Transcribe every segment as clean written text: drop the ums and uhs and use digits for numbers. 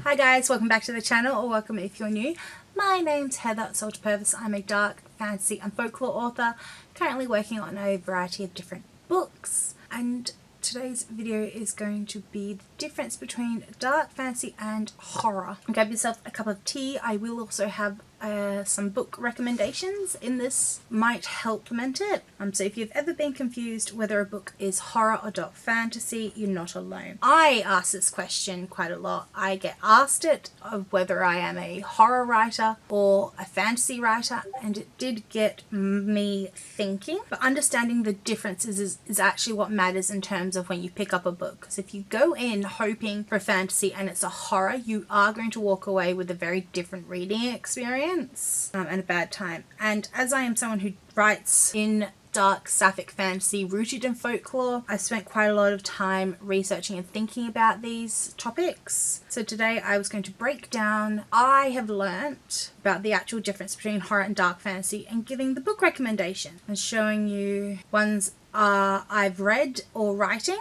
Hi guys, welcome back to the channel, or welcome if you're new. My name's Heather Salter-Purves. I'm a dark fantasy and folklore author, currently working on a variety of different books, and today's video is going to be the difference between dark fantasy and horror. Grab yourself a cup of tea. I will also have some book recommendations in this, might help implement it. So if you've ever been confused whether a book is horror or dark fantasy, you're not alone. I ask this question quite a lot. I get asked it of whether I am a horror writer or a fantasy writer, and it did get me thinking. But understanding the differences is actually what matters in terms of when you pick up a book. Because if you go in hoping for fantasy and it's a horror, you are going to walk away with a very different reading experience. And a bad time. And as I am someone who writes in dark sapphic fantasy rooted in folklore, I spent quite a lot of time researching and thinking about these topics. So today I was going to break down I have learnt about the actual difference between horror and dark fantasy, and giving the book recommendation and showing you ones I've read or writing.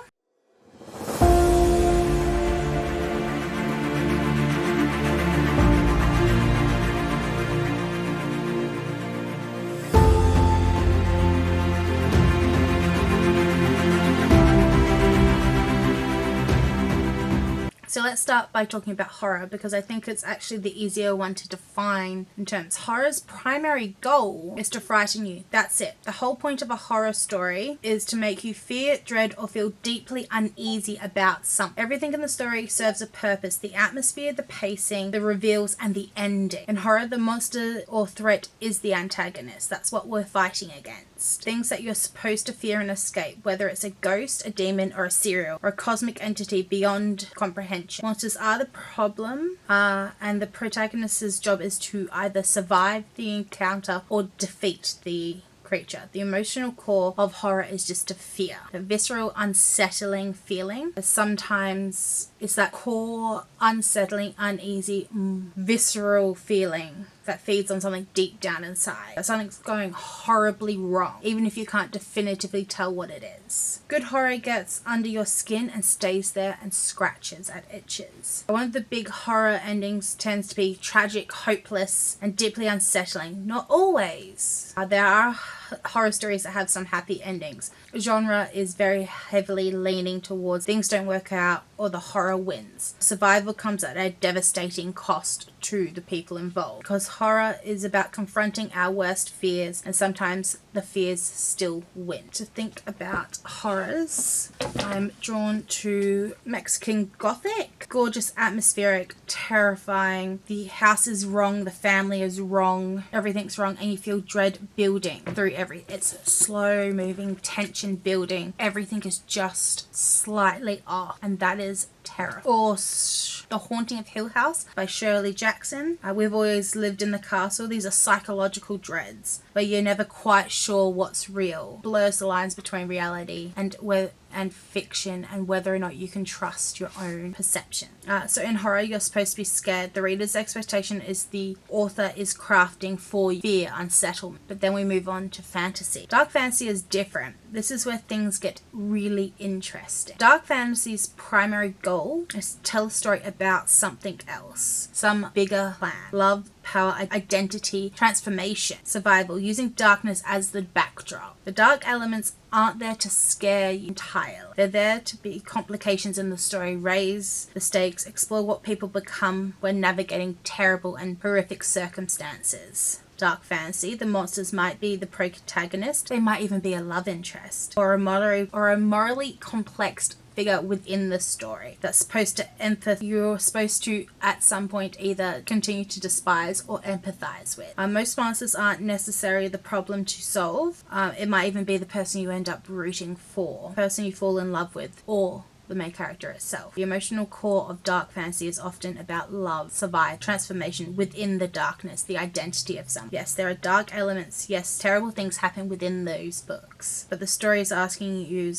So let's start by talking about horror, because I think it's actually the easier one to define in terms. Horror's primary goal is to frighten you. That's it. The whole point of a horror story is to make you fear, dread, or feel deeply uneasy about something. Everything in the story serves a purpose. The atmosphere, the pacing, the reveals, and the ending. In horror, the monster or threat is the antagonist. That's what we're fighting against. Things that you're supposed to fear and escape, whether it's a ghost, a demon, or a serial, or a cosmic entity beyond comprehension. Monsters are the problem, and the protagonist's job is to either survive the encounter or defeat the creature. The emotional core of horror is just a fear, a visceral, unsettling feeling. Sometimes it's that core, unsettling, uneasy, visceral feeling that feeds on something deep down inside. That something's going horribly wrong, even if you can't definitively tell what it is. Good horror gets under your skin and stays there and scratches and itches. One of the big horror endings tends to be tragic, hopeless, and deeply unsettling. Not always. There are horror stories that have some happy endings. The genre is very heavily leaning towards things don't work out or the horror wins. Survival comes at a devastating cost to the people involved, because horror is about confronting our worst fears, and sometimes the fears still win. To think about horrors, I'm drawn to Mexican Gothic. Gorgeous, atmospheric, terrifying. The house is wrong, the family is wrong, everything's wrong, and you feel dread building through everything. It's slow moving, tension building. Everything is just slightly off, and that is terror. Or The Haunting of Hill House by Shirley Jackson. We've always lived in the castle. These are psychological dreads where you're never quite sure what's real. Blurs the lines between reality and fiction, and whether or not you can trust your own perception. So in horror, you're supposed to be scared. The reader's expectation is the author is crafting for fear, unsettlement. But then we move on to fantasy. Dark fantasy is different. This is where things get really interesting. Dark fantasy's primary goal is to tell a story about something else, some bigger plan. Love, power, identity, transformation, survival, using darkness as the backdrop. The dark elements aren't there to scare you entirely. They're there to be complications in the story, raise the stakes, explore what people become when navigating terrible and horrific circumstances. Dark fantasy, the monsters might be the protagonist, they might even be a love interest, or a morally complex figure within the story that's supposed to you're supposed to at some point either continue to despise or empathize with. Most monsters aren't necessarily the problem to solve. It might even be the person you end up rooting for, the person you fall in love with, or the main character itself. The emotional core of dark fantasy is often about love, survival, transformation within the darkness, the identity of someone. Yes, there are dark elements. Yes, terrible things happen within those books. But the story is asking you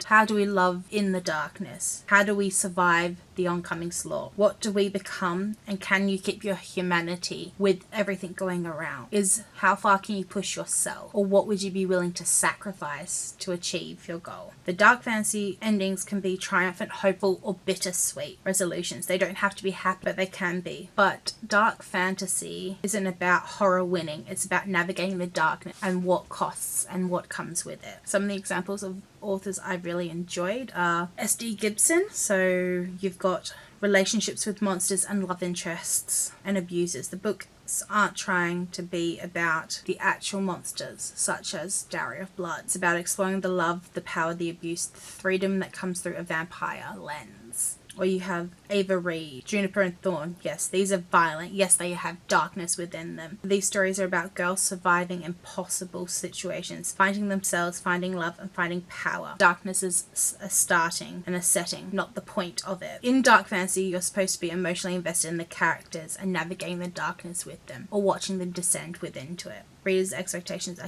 how do we love in the darkness? How do we survive the oncoming slaughter? What do we become, and can you keep your humanity with everything going around? Is how far can you push yourself, or what would you be willing to sacrifice to achieve your goal? The dark fantasy endings can be triumphant, hopeful, or bittersweet resolutions. They don't have to be happy, but they can be. But dark fantasy isn't about horror winning. It's about navigating the darkness and what costs and what comes with it. Some of the examples of authors I've really enjoyed are S.D. Gibson. So you've got relationships with monsters and love interests and abusers. The books aren't trying to be about the actual monsters, such as Dowry of Blood. It's about exploring the love, the power, the abuse, the freedom that comes through a vampire lens. Or you have Ava Reed, Juniper and Thorn. Yes, these are violent. Yes, they have darkness within them. These stories are about girls surviving impossible situations, finding themselves, finding love, and finding power. Darkness is a starting and a setting, not the point of it. In dark fantasy, you're supposed to be emotionally invested in the characters and navigating the darkness with them, or watching them descend within to it. Readers' expectations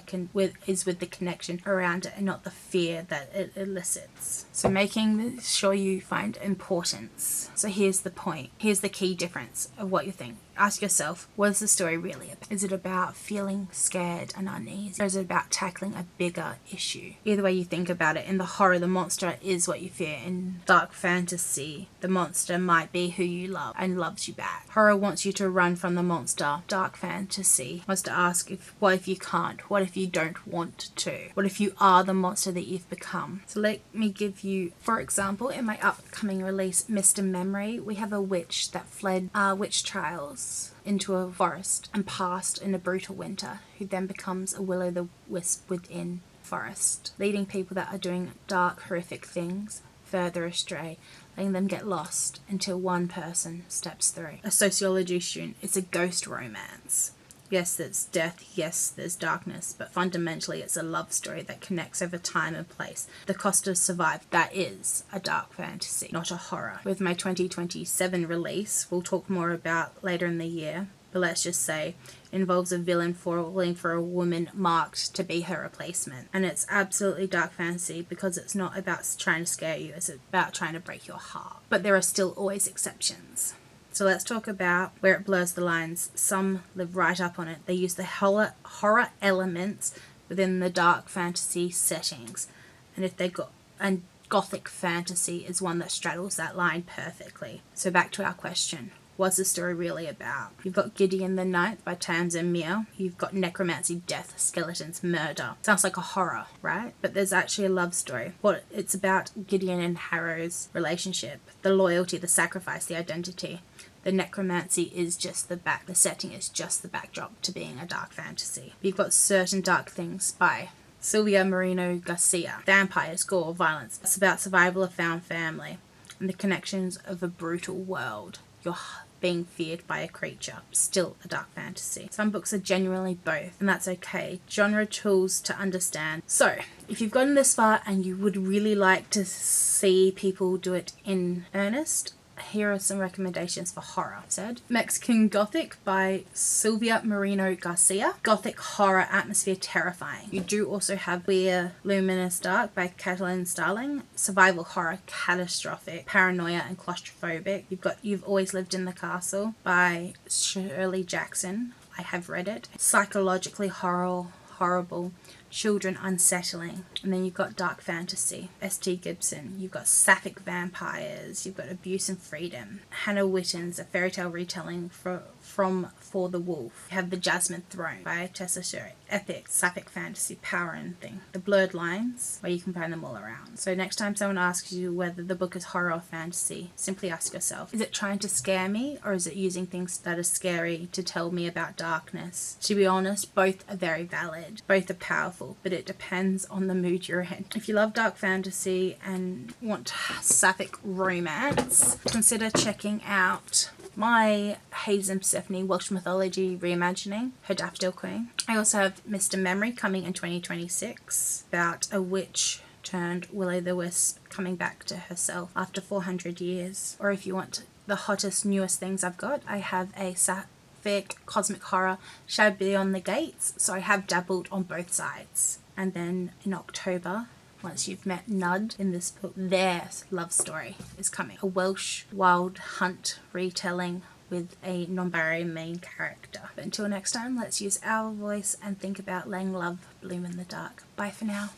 is with the connection around it and not the fear that it elicits. So making sure you find importance. So here's the point. Here's the key difference of what you think. Ask yourself, what is the story really about? Is it about feeling scared and uneasy? Or is it about tackling a bigger issue? Either way you think about it, in the horror, the monster is what you fear. In dark fantasy, the monster might be who you love and loves you back. Horror wants you to run from the monster. Dark fantasy wants to ask, what if you can't? What if you don't want to? What if you are the monster that you've become? So let me give you, for example, in my upcoming release, Mr. Memory, we have a witch that fled witch trials into a forest and passed in a brutal winter, who then becomes a will-o'-the-wisp within forest, leading people that are doing dark, horrific things further astray, letting them get lost until one person steps through. A sociology student, it's a ghost romance. Yes, there's death, yes, there's darkness, but fundamentally it's a love story that connects over time and place. The cost to survive, that is a dark fantasy, not a horror. With my 2027 release, we'll talk more about later in the year, but let's just say it involves a villain falling for a woman marked to be her replacement. And it's absolutely dark fantasy because it's not about trying to scare you, it's about trying to break your heart. But there are still always exceptions. So let's talk about where it blurs the lines. Some live right up on it. They use the horror elements within the dark fantasy settings. And gothic fantasy is one that straddles that line perfectly. So back to our question. What's the story really about? You've got Gideon the Ninth by Tamsin Muir. You've got necromancy, death, skeletons, murder. Sounds like a horror, right? But there's actually a love story. It's about Gideon and Harrow's relationship, the loyalty, the sacrifice, the identity. The necromancy is just the setting is just the backdrop to being a dark fantasy. You've got Certain Dark Things by Silvia Moreno Garcia. Vampires, gore, violence. It's about survival of found family and the connections of a brutal world. You're being feared by a creature. Still a dark fantasy. Some books are genuinely both, and that's okay. Genre tools to understand. So, if you've gotten this far and you would really like to see people do it in earnest, here are some recommendations for horror. Mexican Gothic by Silvia Moreno Garcia. Gothic horror atmosphere terrifying. You do also have Queer Luminous Dark by Catalin Starling. Survival horror catastrophic. Paranoia and claustrophobic. You've got You've Always Lived in the Castle by Shirley Jackson. I have read it. Psychologically horrible. Children unsettling. And then you've got dark fantasy, S.T. Gibson. You've got sapphic vampires. You've got abuse and freedom. Hannah Witton's a fairy tale retelling from For the Wolf. You have The Jasmine Throne by Tessa Sherry. Epic, sapphic fantasy, power and thing. The Blurred Lines, where you can find them all around. So next time someone asks you whether the book is horror or fantasy, simply ask yourself, is it trying to scare me, or is it using things that are scary to tell me about darkness? To be honest, both are very valid. Both are powerful, but it depends on the mood you're in. If you love dark fantasy and want sapphic romance, consider checking out my Hades and Persephone Welsh mythology reimagining, her Daffodil Queen. I also have Mr. Memory coming in 2026, about a witch turned will-o'-the-wisp coming back to herself after 400 years. Or if you want the hottest, newest things I've got, I have a sapphic cosmic horror, Shadow Beyond the Gates, so I have dabbled on both sides. And then in October, once you've met Nud in this book, their love story is coming. A Welsh wild hunt retelling with a non-binary main character. But until next time, let's use our voice and think about letting love bloom in the dark. Bye for now.